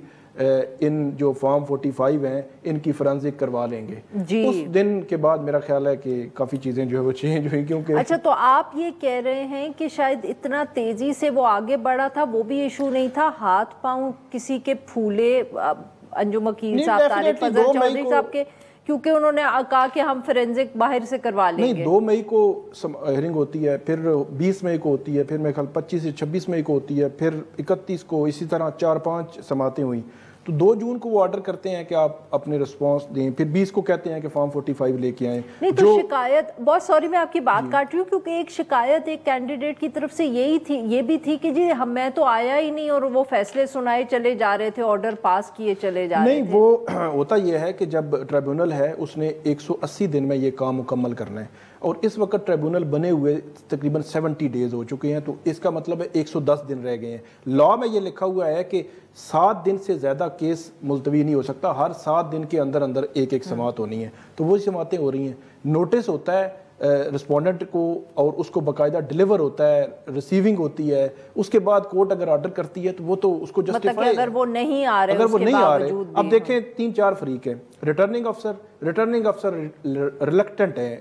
इन जो फॉर्म 45 हैं इनकी फॉरेंसिक करवा लेंगे, उस दिन के बाद मेरा ख्याल है कि काफ़ी चीज़ें जो है वो चेंज हुई। क्योंकि अच्छा, तो आप ये कह रहे हैं कि शायद इतना तेज़ी से वो आगे बढ़ा था वो भी इशू नहीं था, हाथ पाँव किसी के फूले अंजुम अकील साहब, तारिक फजल चौधरी साहब के, क्योंकि उन्होंने कहा कि हम फोरेंसिक बाहर से करवा लेंगे। नहीं, 2 मई को हियरिंग होती है, फिर 20 मई को होती है, फिर मेरे ख्याल 25 से 26 मई को होती है, फिर 31 को, इसी तरह 4-5 समातें हुई। तो 2 जून को वो ऑर्डर करते हैं कि आप अपने रिस्पांस दें, फिर 20 को कहते हैं कि फॉर्म 45 लेके आए। नहीं तो शिकायत, बहुत सॉरी मैं आपकी बात काट रही हूँ, क्योंकि एक शिकायत एक कैंडिडेट की तरफ से ये भी थी कि जी मैं तो आया ही नहीं और वो फैसले सुनाए चले जा रहे थे, ऑर्डर पास किए चले जा रहे थे। नहीं, वो होता यह है कि जब ट्रिब्यूनल है उसने 180 दिन में ये काम मुकम्मल करना है और इस वक्त ट्रिब्यूनल बने हुए तकरीबन 70 डेज हो चुके हैं, तो इसका मतलब है 110 दिन रह गए हैं। लॉ में ये लिखा हुआ है कि 7 दिन से ज़्यादा केस मुलतवी नहीं हो सकता, हर 7 दिन के अंदर अंदर एक समात होनी है, तो वो समातें हो रही हैं। नोटिस होता है رسپونڈنٹ کو اور اس کو باقاعدہ ڈیلیور ہوتا ہے, ریسیونگ ہوتی ہے, اس کے بعد کورٹ اگر آرڈر کرتی ہے تو وہ تو اس کو جسٹیفائی, اگر وہ نہیں آ رہے, اگر وہ نہیں آ رہے. اب دیکھیں 3-4 فریق ہیں. ریٹرننگ افسر ریلکٹنٹ ہیں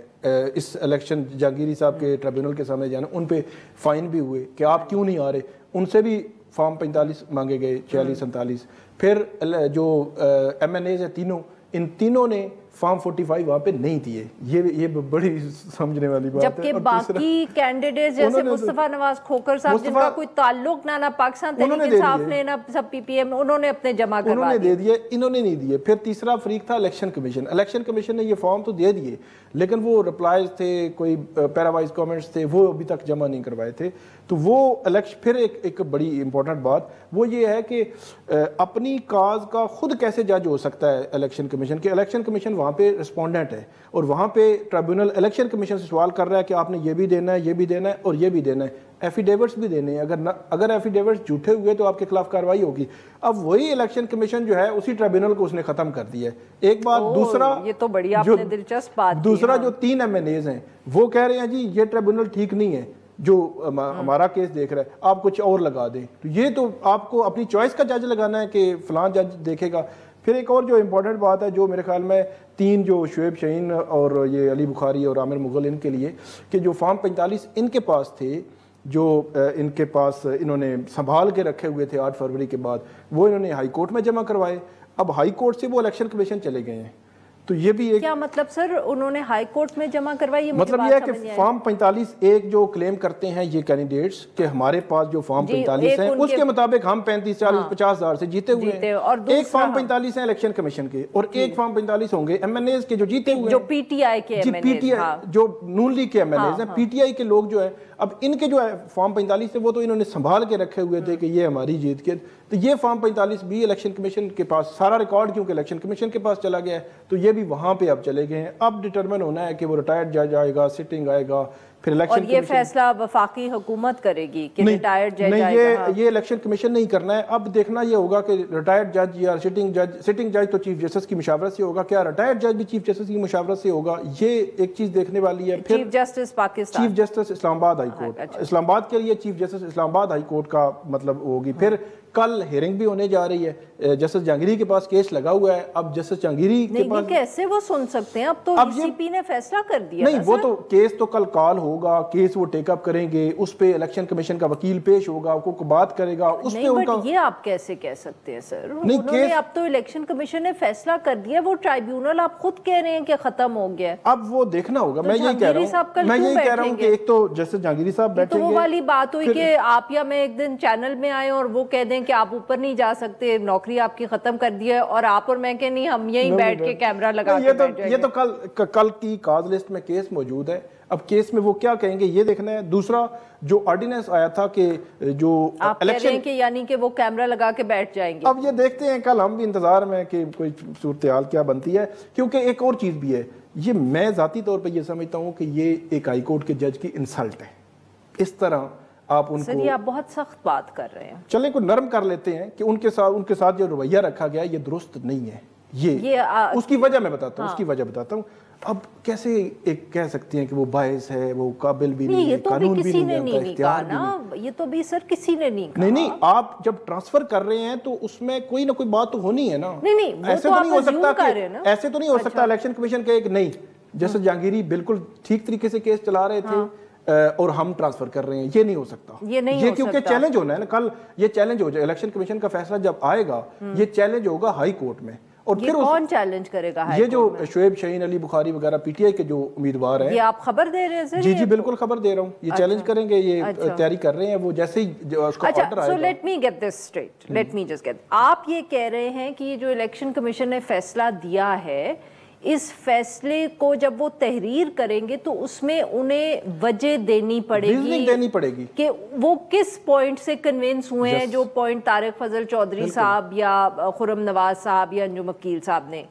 اس الیکشن جہانگیری صاحب کے ٹریبیونل کے سامنے جانا, ان پہ فائن بھی ہوئے کہ آپ کیوں نہیں آ رہے, ان سے بھی فارم 45 مانگے گئے, 46-47. پھر جو ایم این ایز ہیں تینوں, ان تینوں نے فارم 45 وہاں پہ نہیں دیے. یہ بڑی سمجھنے والی بات ہے. جبکہ باقی کینڈیڈیٹس جیسے مصطفیٰ نواز کھوکھر صاحب جن کا کوئی تعلق نہ پاکستان تحریک انصاف نے نہ سب پی پی ایم, انہوں نے اپنے جمع کروا انہوں نے دے دیے, انہوں نے نہیں دیے. پھر تیسرا فریق تھا الیکشن کمیشن. الیکشن کمیشن نے یہ فارم تو دے دیے لیکن وہ رپلائز تھے, کوئی پیراوائز کامنٹس تھے, وہ ابھی تک جمع نہیں کروائے تھے. تو وہ الیکشن, پھر ایک بڑی امپورٹنٹ بات وہ یہ ہے کہ اپنی کاز کا خود کیسے جج ہو سکتا ہے الیکشن کمیشن کے. الیکشن کمیشن وہاں پہ رسپونڈنٹ ہے اور وہاں پہ ٹریبیونل الیکشن کمیشن سے سوال کر رہا ہے کہ آپ نے یہ بھی دینا ہے, یہ بھی دینا ہے اور یہ بھی دینا ہے, ایفیڈیوٹس بھی دینے ہیں. اگر ایفیڈیوٹس جھوٹے ہوئے تو آپ کے خلاف کارروائی ہوگی. اب وہی الیکشن کمیشن جو ہے اسی ٹریبیونل کو اس نے ختم کر دیا ہے. ایک بات. دوسرا, یہ تو بڑی آپ نے دلچسپ بات, دوسرا جو 3 ایم این ایز ہیں وہ کہہ رہے ہیں جی یہ ٹریبیونل ٹھیک نہیں ہے جو ہمارا کیس دیکھ رہا ہے, آپ کچھ اور لگا دیں. تو یہ تو آپ کو اپنی چوائس کا جج لگانا ہے کہ فلاں جج دیکھے گا. پھر ایک اور جو امپورٹنٹ بات ہے جو میرے خیال میں 3 جو شعیب شاہین اور یہ علی بخاری اور عامر مغل ان کے لیے, کہ جو فارم 45 ان کے پاس تھے, جو ان کے پاس انہوں نے سنبھال کے رکھے ہوئے تھے 8 فروری کے بعد, وہ انہوں نے ہائی کورٹ میں جمع کروائے. اب ہائی کورٹ سے وہ الیکشن کمیشن چلے گئے ہیں. تو یہ بھی ایک, کیا مطلب سر انہوں نے ہائی کورٹ میں جمع کروائی؟ مطلب یہ ہے کہ فارم 45 ایک جو کلیم کرتے ہیں یہ کینڈیڈیٹس کہ ہمارے پاس جو فارم 45 ہیں اس کے مطابق ہم 35-40-50 ہزار سے جیتے ہوئے ہیں. ایک فارم 45 ہیں الیکشن کمیشن کے اور ایک فارم 45 ہوں گے ایم این ایز کے جو جیتے ہوئے ہیں, جو پی ٹی آئی کے ایم این ایز, جو نون لیگ کے ایم این ایز ہیں, پی ٹی آئی کے لوگ جو ہیں. اب ان کے جو فارم 45 تھے وہ تو انہوں نے سنبھال کے رکھے ہوئے تھے کہ یہ ہماری جیت کے. تو یہ فارم 45 بھی الیکشن کمیشن کے پاس, سارا ریکارڈ کیونکہ الیکشن کمیشن کے پاس چلا گیا ہے تو یہ بھی وہاں پہ اب چلے گئے ہیں. اب ڈٹرمن ہونا ہے کہ وہ ریٹائرڈ جج آئے گا, سٹنگ آئے گا, پھر الیکشن. اور یہ فیصلہ وفاقی حکومت کرے گی کہ ریٹائرڈ جج آئے گا؟ یہ الیکشن کمیشن نہیں کرنا ہے. اب دیکھنا یہ ہوگا کہ ریٹائرڈ جج یا سٹنگ جج تو چیف جسٹس کی مشاورت سے ہوگا, کیا ریٹائرڈ جج بھی چیف جسٹس کی مشاورت سے ہوگا, یہ ایک چیز دیکھنے والی ہے. پھر chief justice Pakistan, chief justice Islamabad high court, اسلام آباد کے لیے chief justice Islamabad high court کا مطلب ہوگی. پھر کل ہیئرنگ بھی ہونے جا رہی ہے, جسٹس جہانگیری کے پاس کیس لگا ہوا ہے. اب جسٹس جہانگیری کے پاس کیسے وہ سن سکتے ہیں, اب تو ای سی پی نے فیصلہ کر دیا. نہیں, وہ تو کیس تو کل کال ہوگا, کیس وہ ٹیک اپ کریں گے, اس پہ الیکشن کمیشن کا وکیل پیش ہوگا, کو بات کرے گا, اس پہ ان کا. یہ آپ کیسے کہہ سکتے ہیں سر, انہوں نے اب تو الیکشن کمیشن نے فیصلہ کر دیا, وہ ٹرائیبیونل آپ خود کہہ رہے ہیں کہ ختم ہو گیا. اب وہ دیکھنا ہوگا. میں یہی کہہ رہا ہوں کہ ایک تو جسٹس جہانگیری صاحب بیٹھیں گے, وہ والی بات ہوئی کہ آپ یا میں ایک دن چینل میں آئے اور وہ کہہ دیں کہ آپ اوپر نہیں جا سکتے, نوکری آپ کی ختم کر دی ہے, اور آپ اور میں کہ نہیں ہم یہیں بیٹھ کے کیمرہ لگا کے بیٹھ جائیں گے. یہ تو کل کی کاز لسٹ میں کیس موجود ہے. اب کیس میں وہ کیا کہیں گے یہ دیکھنا ہے. دوسرا جو آرڈیننس آیا تھا کہ جو آپ کہہ رہے ہیں کہ یعنی کہ وہ کیمرہ لگا کے بیٹھ جائیں گے. اب یہ دیکھتے ہیں, کل ہم بھی انتظار میں کہ کوئی صورتحال کیا بنتی ہے. کیونکہ ایک اور چیز بھی ہے, یہ میں ذاتی طور پہ یہ سمجھتا ہوں کہ یہ ایک ہائی کورٹ کے جج کی انسلٹ ہے. اس طرح آپ ان کو, یہ آپ بہت سخت بات کر رہے ہیں. چلیں کو نرم کر لیتے ہیں کہ ان کے ساتھ جو رویہ رکھا گیا یہ درست نہیں ہے. یہ اس کی وجہ میں بتاتا ہوں, اس کی وجہ بتاتا ہوں. اب کیسے ایک کہہ سکتے ہیں کہ وہ باعث ہے, وہ قابل بھی نہیں ہے, قانون بھی نہیں جانتا, اختیار بھی نہیں. یہ تو بھی سر کسی نے نہیں کہا. نہیں, آپ جب ٹرانسفر کر رہے ہیں تو اس میں کوئی نہ کوئی بات تو ہونی ہے نا. نہیں, ایسے تو نہیں ہو سکتا, ایسے تو نہیں ہو سکتا الیکشن کمیشن کے ایک نہیں جیسے جہانگیری بالکل ٹھیک طریقے سے کیس چلا رہے تھے اور ہم ٹرانسفر کر رہے ہیں. یہ نہیں ہو سکتا. یہ کیونکہ چیلنج ہونا ہے نا, کل یہ چیلنج ہو جائے, الیکشن کمیشن کا فیصلہ جب آئے گا یہ چیلنج ہوگا ہائی کورٹ میں. اور پھر کون چیلنج کرے گا؟ یہ جو شعیب شاہین, علی بخاری وغیرہ پی ٹی آئی کے جو امیدوار ہیں. یہ آپ خبر دے رہے ہیں سر؟ جی بالکل خبر دے رہا ہوں. یہ چیلنج کریں گے, یہ تیاری کر رہے ہیں. وہ جیسے ہی اس کا آرڈر آئے گا. So let me get this straight, let me just get. آپ یہ کہہ رہے ہیں کہ یہ جو الیکشن کمیشن نے فیصلہ دیا ہے, اس فیصلے کو جب وہ تحریر کریں گے تو اس میں انہیں وجہ دینی پڑے گی کہ وہ کس پوائنٹ سے کنونس ہوئے ہیں, جو پوائنٹ طارق فضل چودھری صاحب یا خرم نواز صاحب یا انجم وکیل صاحب نے.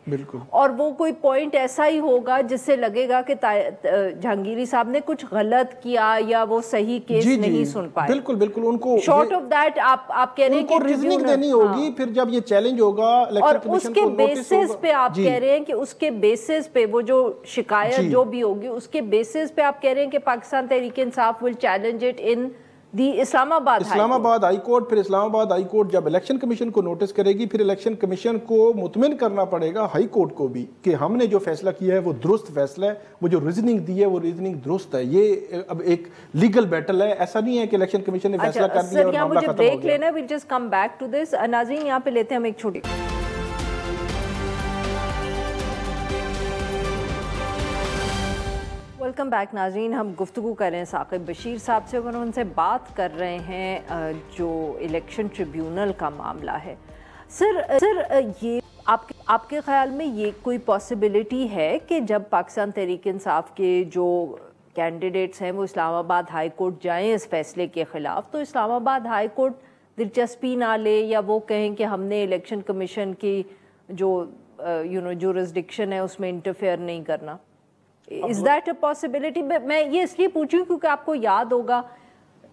اور وہ کوئی پوائنٹ ایسا ہی ہوگا جس سے لگے گا کہ جہانگیری صاحب نے کچھ غلط کیا یا وہ صحیح کیس نہیں سن پائے. بالکل ان کو شارٹ آف دیٹ آپ کہہ رہے ہیں کہ ریزننگ دینی ہوگی. پھر جب یہ چیلنج ہوگا اور اس کے بیسس پہ آپ کہہ رہے ہیں کہ اس کے बेसिस पे वो जो शिकायत जो भी होगी उसके बेसिस पे आप कह रहे हैं कि Pakistan Tehreek Insaf will challenge it in the Islamabad high court. फिर इस्लामाबाद हाई कोर्ट जब इलेक्शन कमीशन को नोटिस करेगी, फिर इलेक्शन कमीशन को मुतमिन करना पड़ेगा हाई कोर्ट को भी कि हमने जो फैसला किया है वो दुरुस्त फैसला है, वो जो रीजनिंग दी है वो रीजनिंग दुरुस्त है। ये अब एक लीगल बैटल है, ऐसा नहीं है कि इलेक्शन कमीशन ने फैसला कर दिया और मामला खत्म हो गया। ब्रेक लेना, will just come back to this. नाज़रीन यहाँ पे लेते हैं हम एक छोटी वेलकम बैक नाज़रीन। हम गुफ्तगू कर रहे हैं साकिब बशीर साहब से और उनसे बात कर रहे हैं जो इलेक्शन ट्रिब्यूनल का मामला है। सर ये आपके ख्याल में ये कोई पॉसिबिलिटी है कि जब पाकिस्तान तहरीक इंसाफ के जो कैंडिडेट्स हैं वो इस्लामाबाद हाई कोर्ट जाएं इस फैसले के ख़िलाफ़, तो इस्लामाबाद हाई कोर्ट दिलचस्पी ना ले या वो कहें कि हमने इलेक्शन कमीशन की जो जुरिस्डिक्शन है उसमें इंटरफेयर नहीं करना? Is that a possibility? मैं ये इसलिए पूछूं क्योंकि आपको याद होगा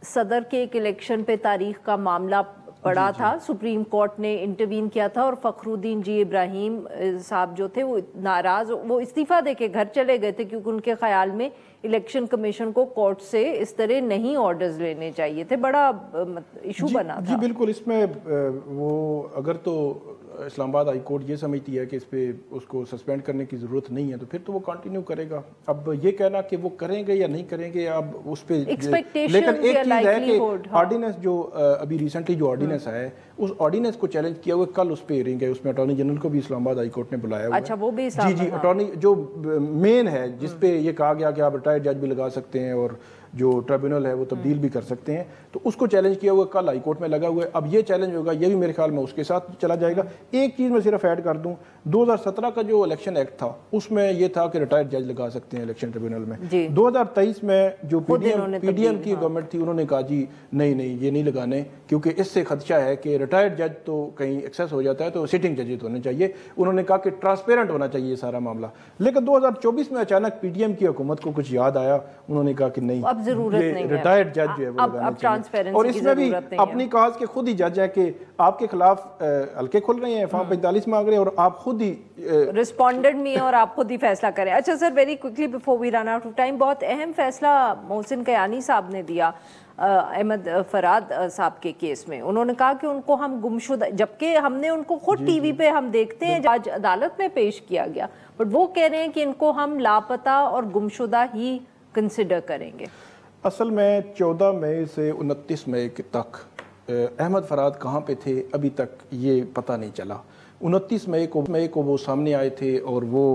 सदर के एक इलेक्शन पे तारीख का मामला पड़ा था, सुप्रीम कोर्ट ने इंटरवीन किया था और फखरुद्दीन जी इब्राहिम साहब जो थे वो नाराज, वो इस्तीफा देके घर चले गए थे क्योंकि उनके ख्याल में इलेक्शन कमीशन को कोर्ट से इस तरह नहीं ऑर्डर्स लेने चाहिए थे। बड़ा इशू बना था। जी बिल्कुल। इसमें वो अगर तो इस्लामाबाद हाई कोर्ट ये समझती है कि इस पे उसको सस्पेंड करने की ज़रूरत नहीं है तो फिर तो वो कंटिन्यू करेगा। अब ये कहना कि वो करेंगे या नहीं करेंगे अब उस पे, लेकिन एक चीज़ है कि ऑर्डिनेंस जो अभी रिसेंटली जो ऑर्डिनेंस है उस ऑर्डिनेंस को चैलेंज किया हुआ कल उस पे हियरिंग है, उसमें अटॉर्नी जनरल को भी इस्लामाबाद हाई कोर्ट ने बुलाया हुआ है। अच्छा, वो भी जी अटॉर्नी जो मेन है जिस पे ये कहा गया कि आप रिटायर्ड जज भी लगा सकते हैं और जो ट्रिब्यूनल है वो तब्दील भी कर सकते हैं, तो उसको चैलेंज किया हुआ कल हाई कोर्ट में लगा हुआ है। अब ये चैलेंज होगा, ये भी मेरे ख्याल में उसके साथ चला जाएगा। एक चीज़ मैं सिर्फ ऐड कर दूं, 2017 का जो इलेक्शन एक्ट था उसमें ये था कि रिटायर्ड जज लगा सकते हैं इलेक्शन ट्रिब्यूनल में। 2023 में जो पीडीएम की गवर्नमेंट थी उन्होंने कहा जी नहीं ये नहीं लगाने क्योंकि इससे खदशा है कि रिटायर्ड जज तो कहीं एक्सेस हो जाता है, तो सिटिंग जजेस होने चाहिए। उन्होंने कहा कि ट्रांसपेरेंट होना चाहिए सारा मामला। लेकिन 2024 में अचानक पीडीएम की हुकूमत को कुछ याद आया, उन्होंने कहा कि नहीं, जरूरत नहीं है, रिटायर्ड जज जो है वो लगाना चाहिए। और इसमें भी अपनी काज के खुद ही जज है कि आपके खिलाफ हल्के खुल रहे हैं, फॉर्म 45 मांग रहे हैं और आप खुद ही रिस्पोंडेंट में और आप खुद ही फैसला करें। अच्छा sir, very quickly before we run out of time, बहुत अहम फैसला मोहसिन कयानी साहब ने दिया अहमद फराद साहब के केस में। उन्होंने कहा कि उनको हम गुमशुदा, जबकि हमने उनको खुद टीवी पे हम देखते हैं आज अदालत में पेश किया गया, बट वो कह रहे हैं कि इनको हम लापता और गुमशुदा ही कंसिडर करेंगे। असल में 14 मई से 29 मई तक अहमद फराद कहाँ पे थे अभी तक ये पता नहीं चला। 29 मई को वो सामने आए थे और वो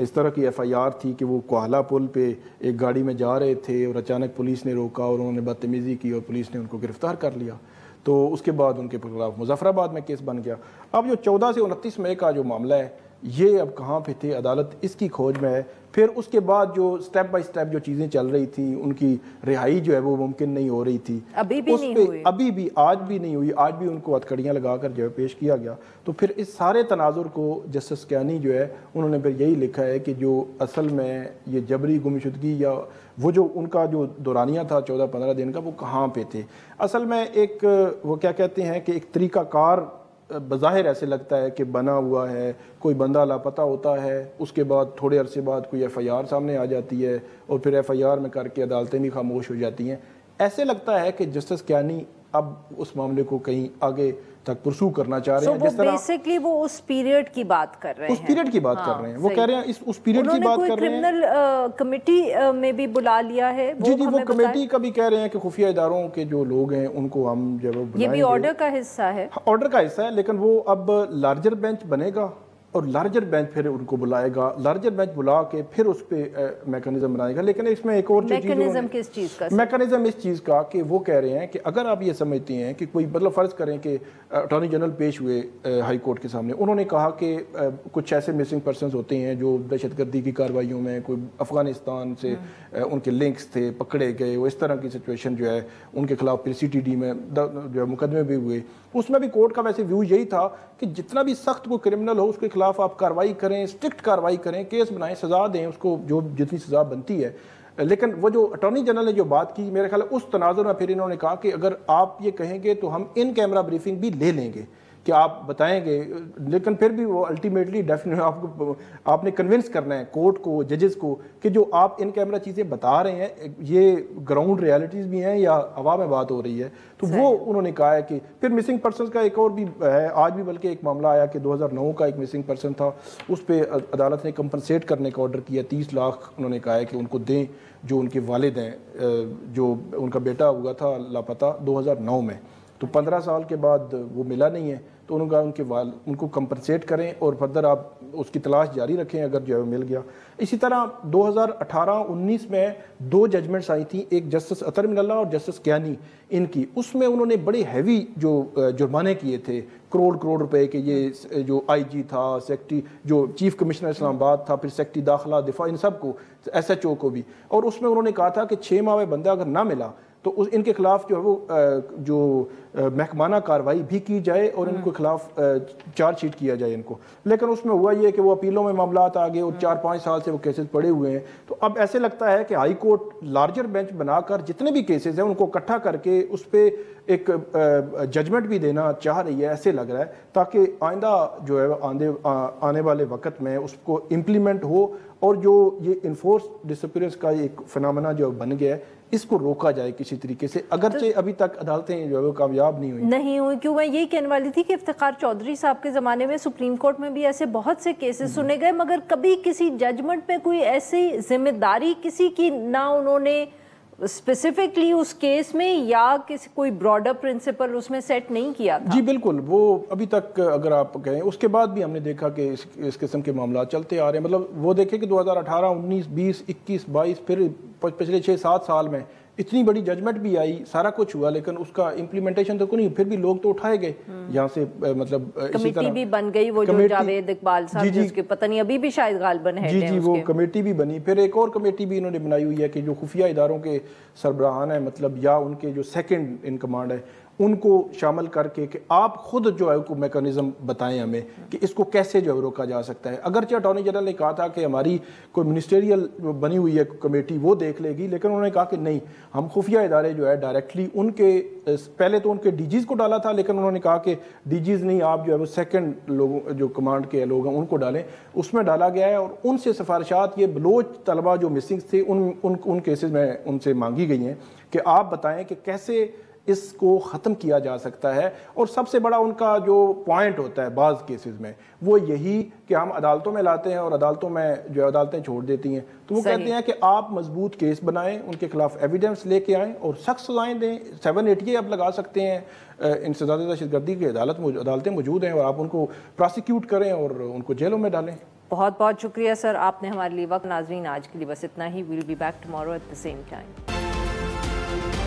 इस तरह की एफआईआर थी कि वो कोहाला पुल पे एक गाड़ी में जा रहे थे और अचानक पुलिस ने रोका और उन्होंने बदतमीज़ी की और पुलिस ने उनको गिरफ्तार कर लिया। तो उसके बाद उनके खिलाफ मुजफ्फराबाद में केस बन गया। अब जो 14 से 29 मई का जो मामला है ये अब कहाँ पे थे, अदालत इसकी खोज में है। फिर उसके बाद जो स्टेप बाय स्टेप जो चीज़ें चल रही थी, उनकी रिहाई जो है वो मुमकिन नहीं हो रही थी, अभी भी नहीं हुई, अभी भी आज भी नहीं हुई। आज भी उनको हथकड़ियाँ लगा कर जो है पेश किया गया। तो फिर इस सारे तनाजुर को जस्टिस कयानी जो है उन्होंने फिर यही लिखा है कि जो असल में ये जबरी गुमशुदगी या वो जो उनका जो दौरानिया था 14-15 दिन का, वो कहाँ पे थे। असल में एक वो क्या कहते हैं कि एक तरीक़ाकार बज़ाहिर ऐसे लगता है कि बना हुआ है, कोई बंदा लापता होता है, उसके बाद थोड़े अरसे बाद कोई एफआईआर सामने आ जाती है और फिर एफआईआर में करके अदालतें भी खामोश हो जाती हैं। ऐसे लगता है कि जस्टिस कयानी अब उस मामले को कहीं आगे तक पुरसू करना चाह रहे हैं। जिस तरह बेसिकली वो उस पीरियड की बात कर रहे हैं, उस पीरियड की बात कर रहे हैं, वो कह रहे हैं उस पीरियड की बात कर रहे हैं। क्रिमिनल कमेटी में भी बुला लिया है जी वो कमेटी का भी कह रहे हैं कि खुफिया इदारों के जो लोग हैं उनको हम जब ये भी ऑर्डर का हिस्सा है, ऑर्डर का हिस्सा है, लेकिन वो अब लार्जर बेंच बनेगा और लार्जर बेंच फिर उनको बुलाएगा, लार्जर बेंच बुला के फिर उस पर मैकेनिज्म बनाएगा। लेकिन इसमें एक और मैकेनिज्म किस चीज़ का? मैकेनिज्म इस चीज़ का कि वो कह रहे हैं कि अगर आप ये समझते हैं कि कोई मतलब फ़र्ज़ करें कि अटॉर्नी जनरल पेश हुए हाई कोर्ट के सामने, उन्होंने कहा कि कुछ ऐसे मिसिंग पर्सनस होते हैं जो दहशतगर्दी की कार्रवाइयों में कोई अफ़गानिस्तान से उनके लिंक्स थे, पकड़े गए, वो इस तरह की सिचुएशन जो है उनके खिलाफ फिर CTD में जो है मुकदमे भी हुए। उसमें भी कोर्ट का वैसे व्यू यही था कि जितना भी सख्त कोई क्रिमिनल हो उसके खिलाफ आप कार्रवाई करें, स्ट्रिक्ट कार्रवाई करें, केस बनाएं, सज़ा दें उसको जो जितनी सज़ा बनती है। लेकिन वो जो अटॉर्नी जनरल ने जो बात की, मेरे ख्याल उस तनाजुर में फिर इन्होंने कहा कि अगर आप ये कहेंगे तो हम इन कैमरा ब्रीफिंग भी ले लेंगे کہ آپ بتائیں گے, لیکن پھر بھی وہ الٹیمیٹلی آپ نے کنونس کرنا ہے کورٹ کو, ججز کو, کہ جو آپ ان کیمرہ چیزیں بتا رہے ہیں یہ گراؤنڈ ریالٹیز بھی ہیں یا ہوا میں بات ہو رہی ہے. تو وہ انہوں نے کہا ہے کہ پھر مسنگ پرسنز کا ایک اور بھی ہے, آج بھی بلکہ ایک معاملہ آیا کہ 2009 کا ایک مسنگ پرسن تھا, اس پہ عدالت نے کمپنسیٹ کرنے کا آرڈر کیا, 30 لاکھ انہوں نے کہا ہے کہ ان کو دیں جو ان کے والد ہیں, جو ان کا بیٹا ہوا تھا لاپتہ 2009 میں, تو 15 سال کے بعد وہ ملا نہیں ہے, تو انہوں نے کہا ان کو کمپنسیٹ کریں اور فردر آپ اس کی تلاش جاری رکھیں اگر جو ہے مل گیا. اسی طرح 2018-19 میں 2 ججمنٹس آئی تھیں, ایک جسٹس اطہر من اللہ اور جسٹس کیانی ان کی, اس میں انہوں نے بڑے ہیوی جو جرمانے کیے تھے, کروڑ روپے کے, یہ جو آئی جی تھا, سیکٹری جو چیف کمشنر اسلام آباد تھا, پھر سیکٹری داخلہ دفاع, ان سب کو, ایس ایچ او کو بھی, اور اس میں انہوں نے کہا تھا کہ 6 ماہ میں بندہ اگر نہ ملا تو ان کے خلاف جو ہے وہ جو محکمانہ کارروائی بھی کی جائے اور ان کے خلاف چارج شیٹ کیا جائے ان کو. لیکن اس میں ہوا یہ کہ وہ اپیلوں میں معاملات آ گئے اور 4-5 سال سے وہ کیسز پڑے ہوئے ہیں. تو اب ایسے لگتا ہے کہ ہائی کورٹ لارجر بینچ بنا کر جتنے بھی کیسز ہیں ان کو اکٹھا کر کے اس پہ ایک ججمنٹ بھی دینا چاہ رہی ہے, ایسے لگ رہا ہے, تاکہ آئندہ جو ہے آنے والے وقت میں اس کو امپلیمنٹ ہو اور جو یہ انفورس ڈسپیئرنس کا ایک فنامنا جو بن گیا ہے اس کو روکا جائے کسی طریقے سے, اگرچہ ابھی تک عدالتیں جو ہے وہ کامیاب نہیں ہوئی. کیوں میں یہی کہنے والی تھی کہ افتخار چودھری صاحب کے زمانے میں سپریم کورٹ میں بھی ایسے بہت سے کیسز سنے گئے, مگر کبھی کسی ججمنٹ میں کوئی ایسی ذمہ داری کسی کی نہ انہوں نے اسپیسیفکلی اس کیس میں یا کوئی براڈر پرنسپل اس میں سیٹ نہیں کیا تھا. جی بالکل, وہ ابھی تک اگر آپ کہیں اس کے بعد بھی ہم نے دیکھا کہ اس قسم کے معاملات چلتے آ رہے ہیں. مطلب وہ دیکھیں کہ 2018, 19, 20, 21, 22 پھر پچھلے 6-7 سال میں اتنی بڑی ججمنٹ بھی آئی, سارا کچھ ہوا, لیکن اس کا امپلیمنٹیشن تو نہیں, پھر بھی لوگ تو اٹھائے گئے یہاں سے. مطلب کمیٹی بھی بن گئی, وہ جو جاوید اقبال صاحب جس کے پتہ نہیں ابھی بھی شاید غالباً ہے. جی وہ کمیٹی بھی بنی. پھر ایک اور کمیٹی بھی انہوں نے بنائی ہوئی ہے کہ جو خفیہ اداروں کے سربراہان ہیں, مطلب یا ان کے جو سیکنڈ ان کمانڈ ہے, ان کو شامل کر کے کہ آپ خود جو ہے کو میکانزم بتائیں ہمیں کہ اس کو کیسے جو ہے روکا جا سکتا ہے. اگرچہ اٹارنی جنرل نے کہا تھا کہ ہماری کوئی منسٹریل بنی ہوئی ہے کمیٹی وہ دیکھ لے گی, لیکن انہوں نے کہا کہ نہیں, ہم خفیہ ادارے جو ہے ڈائریکٹلی ان کے, پہلے تو ان کے ڈی جیز کو ڈالا تھا, لیکن انہوں نے کہا کہ ڈی جیز نہیں, آپ جو ہے وہ سیکنڈ لوگوں جو کمانڈ کے لوگ ہیں ان کو ڈالیں. اس میں ڈالا گیا ہے اور ان سے سفارشات یہ بلوچ طلبہ جو مسنگ تھے ان کیسز میں ان سے مانگی گئی ہیں کہ آپ بتائیں کہ کیسے اس کو ختم کیا جا سکتا ہے. اور سب سے بڑا ان کا جو پوائنٹ ہوتا ہے بعض کیسز میں وہ یہی کہ ہم عدالتوں میں لاتے ہیں اور عدالتوں میں جو عدالتیں چھوڑ دیتی ہیں. تو وہ کہتے ہیں کہ آپ مضبوط کیس بنائیں, ان کے خلاف ایویڈنس لے کے آئیں اور سخت سزائیں دیں. 780 آپ لگا سکتے ہیں, ان سے زیادہ دہشت گردی کی عدالتیں موجود ہیں, اور آپ ان کو پراسیکیوٹ کریں اور ان کو جیلوں میں ڈالیں. بہت بہت شکریہ سر, آپ نے ہمارے لیے وقت. ناظرین آج کے لیے بس اتنا ہی. We'll be back tomorrow at the same time.